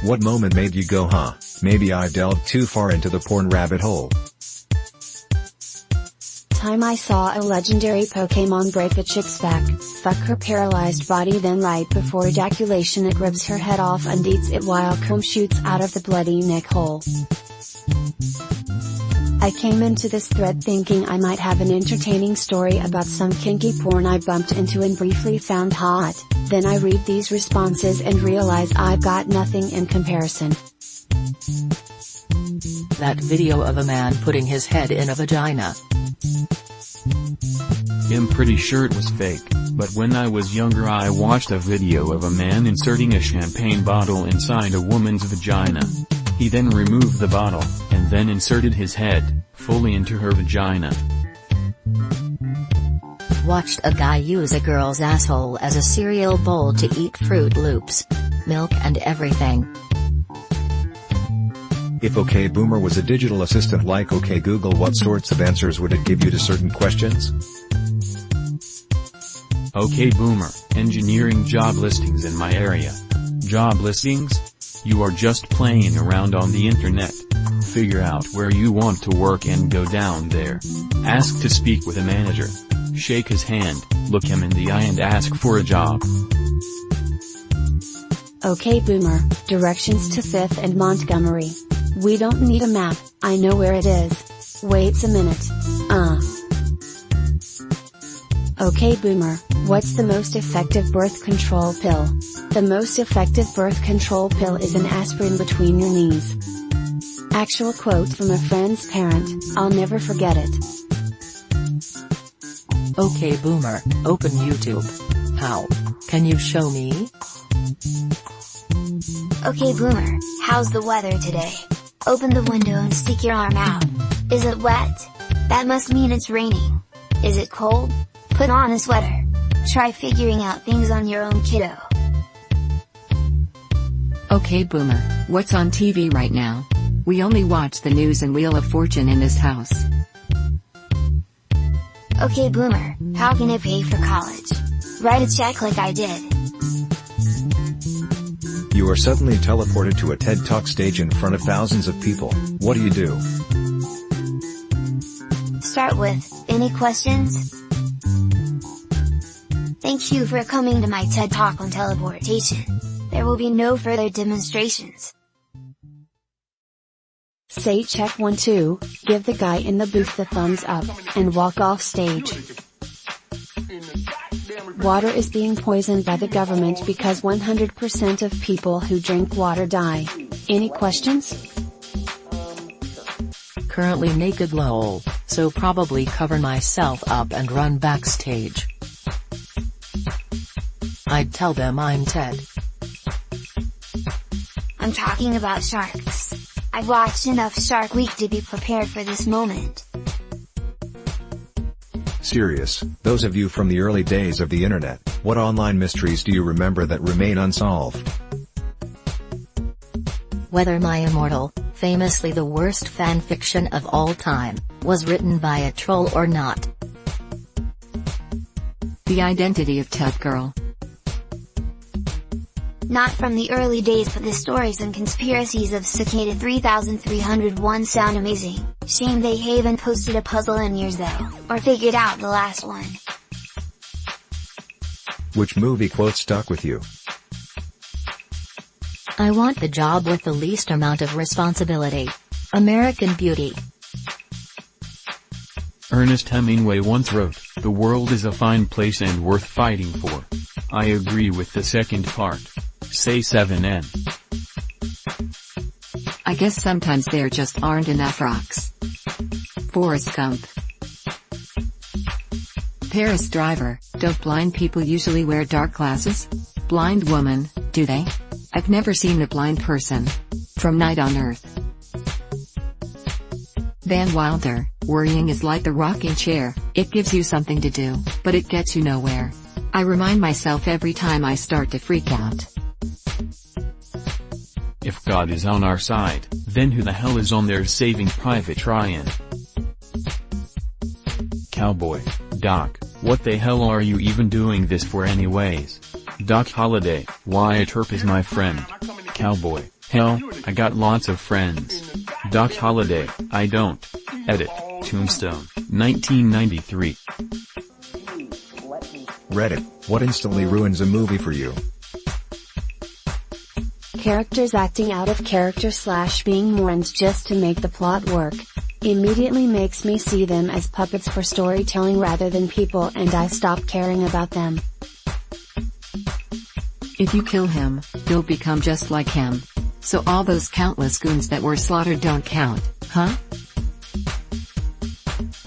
What moment made you go huh, maybe I delved too far into the porn rabbit hole? Time I saw a legendary Pokemon break a chick's back, fuck her paralyzed body, then right before ejaculation it ribs her head off and eats it while cum shoots out of the bloody neck hole. I came into this thread thinking I might have an entertaining story about some kinky porn I bumped into and briefly found hot, then I read these responses and realize I've got nothing in comparison. That video of a man putting his head in a vagina. I'm pretty sure it was fake, but when I was younger I watched a video of a man inserting a champagne bottle inside a woman's vagina. He then removed the bottle, and then inserted his head, fully into her vagina. Watched a guy use a girl's asshole as a cereal bowl to eat Fruit Loops. Milk and everything. If OK Boomer was a digital assistant like OK Google, what sorts of answers would it give you to certain questions? OK Boomer, engineering job listings in my area. Job listings? You are just playing around on the internet. Figure out where you want to work and go down there. Ask to speak with a manager. Shake his hand, look him in the eye and ask for a job. OK Boomer, directions to 5th and Montgomery. We don't need a map, I know where it is. Wait a minute. OK Boomer, what's the most effective birth control pill? The most effective birth control pill is an aspirin between your knees. Actual quote from a friend's parent, I'll never forget it. OK Boomer, open YouTube. How? Can you show me? OK Boomer, how's the weather today? Open the window and stick your arm out. Is it wet? That must mean it's raining. Is it cold? Put on a sweater. Try figuring out things on your own, kiddo. OK Boomer, what's on TV right now? We only watch the news and Wheel of Fortune in this house. OK Boomer, how can I pay for college? Write a check like I did. You are suddenly teleported to a TED Talk stage in front of thousands of people. What do? Start with, any questions? Thank you for coming to my TED Talk on teleportation. There will be no further demonstrations. Say check 1 2, give the guy in the booth the thumbs up, and walk off stage. Water is being poisoned by the government because 100% of people who drink water die. Any questions? Currently naked lol, so probably cover myself up and run backstage. I'd tell them I'm Ted. I'm talking about sharks. I've watched enough Shark Week to be prepared for this moment. Serious, those of you from the early days of the internet, what online mysteries do you remember that remain unsolved? Whether My Immortal, famously the worst fanfiction of all time, was written by a troll or not. The identity of Ted Girl. Not from the early days, but the stories and conspiracies of Cicada 3301 sound amazing. Shame they haven't posted a puzzle in years though, or figured out the last one. Which movie quote stuck with you? I want the job with the least amount of responsibility. American Beauty. Ernest Hemingway once wrote, "The world is a fine place and worth fighting for." I agree with the second part. Say 7N. I guess sometimes there just aren't enough rocks. Forrest Gump. Paris driver, don't blind people usually wear dark glasses? Blind woman, do they? I've never seen a blind person. From Night on Earth. Van Wilder, worrying is like the rocking chair, it gives you something to do, but it gets you nowhere. I remind myself every time I start to freak out. If God is on our side, then who the hell is on there saving Private Ryan? Cowboy, Doc, what the hell are you even doing this for anyways? Doc Holliday, Wyatt Earp is my friend. Cowboy, Hell, I got lots of friends. Doc Holliday, I don't. Edit, Tombstone, 1993. Reddit, what instantly ruins a movie for you? Characters acting out of character / being morons just to make the plot work. Immediately makes me see them as puppets for storytelling rather than people, and I stop caring about them. If you kill him, you'll become just like him. So all those countless goons that were slaughtered don't count, huh?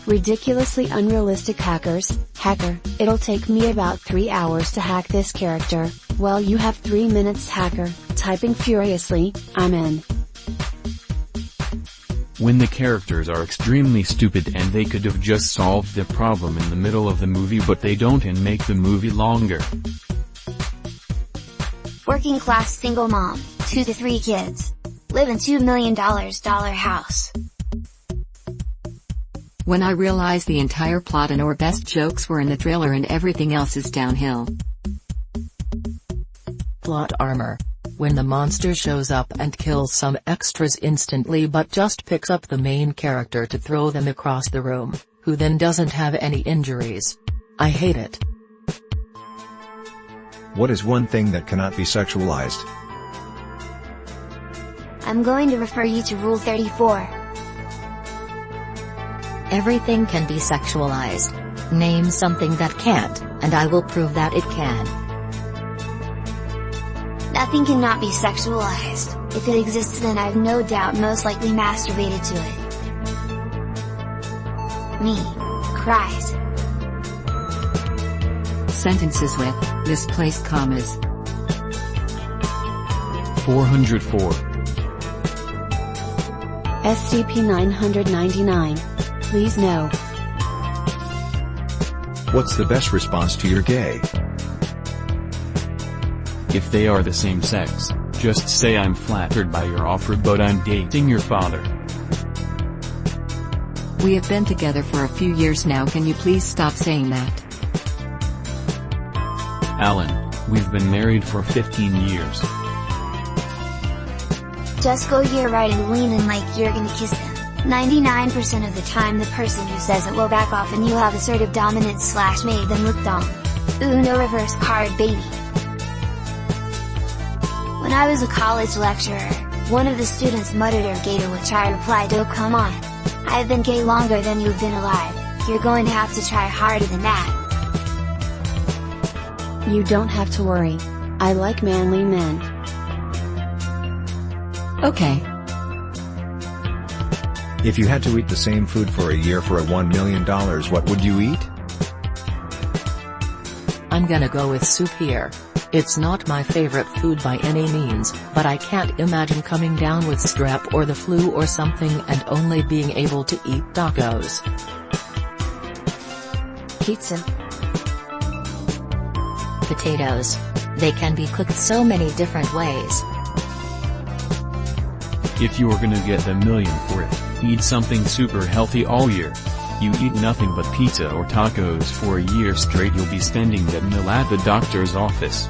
Ridiculously unrealistic hackers. Hacker, it'll take me about 3 hours to hack this character. Well, you have 3 minutes. Hacker, typing furiously, I'm in. When the characters are extremely stupid and they could have just solved the problem in the middle of the movie, but they don't and make the movie longer. Working class single mom, 2 to 3 kids. Live in $2 million house. When I realized the entire plot and or best jokes were in the trailer and everything else is downhill. Plot armor. When the monster shows up and kills some extras instantly but just picks up the main character to throw them across the room, who then doesn't have any injuries. I hate it. What is one thing that cannot be sexualized? I'm going to refer you to Rule 34. Everything can be sexualized. Name something that can't, and I will prove that it can. Nothing cannot be sexualized. If it exists, then I've no doubt most likely masturbated to it. Me. Cries. Sentences with misplaced commas. 404. SCP-999. Please no. What's the best response to "you're gay"? If they are the same sex, just say I'm flattered by your offer but I'm dating your father. We have been together for a few years now, can you please stop saying that? Alan, we've been married for 15 years. Just go here right and lean in like you're gonna kiss them. 99% of the time the person who says it will back off and you'll have assertive dominance / made them look dumb. Ooh, no reverse card, baby. When I was a college lecturer, one of the students muttered "or gay," to which I replied, "Oh come on. I've been gay longer than you've been alive, you're going to have to try harder than that." You don't have to worry. I like manly men. Okay. If you had to eat the same food for a year for $1 million, what would you eat? I'm gonna go with soup here. It's not my favorite food by any means, but I can't imagine coming down with strep or the flu or something and only being able to eat tacos. Pizza. Potatoes. They can be cooked so many different ways. If you're gonna get the million for it, eat something super healthy all year. You eat nothing but pizza or tacos for a year straight, you'll be spending that meal at the doctor's office.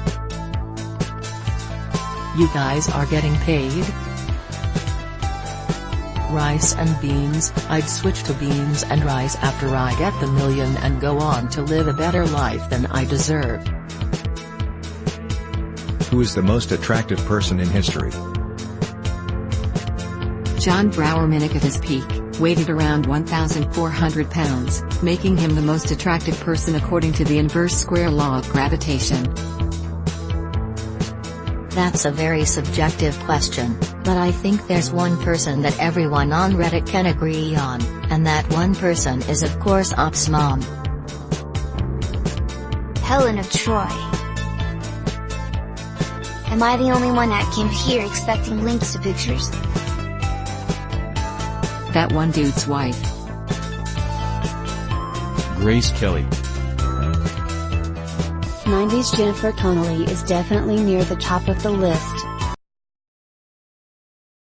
You guys are getting paid? Rice and beans. I'd switch to beans and rice after I get the million and go on to live a better life than I deserve. Who is the most attractive person in history? John Browerminick at his peak, weighted around 1,400 pounds, making him the most attractive person according to the inverse square law of gravitation. That's a very subjective question, but I think there's one person that everyone on Reddit can agree on, and that one person is of course Ops Mom. Helen of Troy. Am I the only one that came here expecting links to pictures? That one dude's wife. Grace Kelly. 90s Jennifer Connelly is definitely near the top of the list.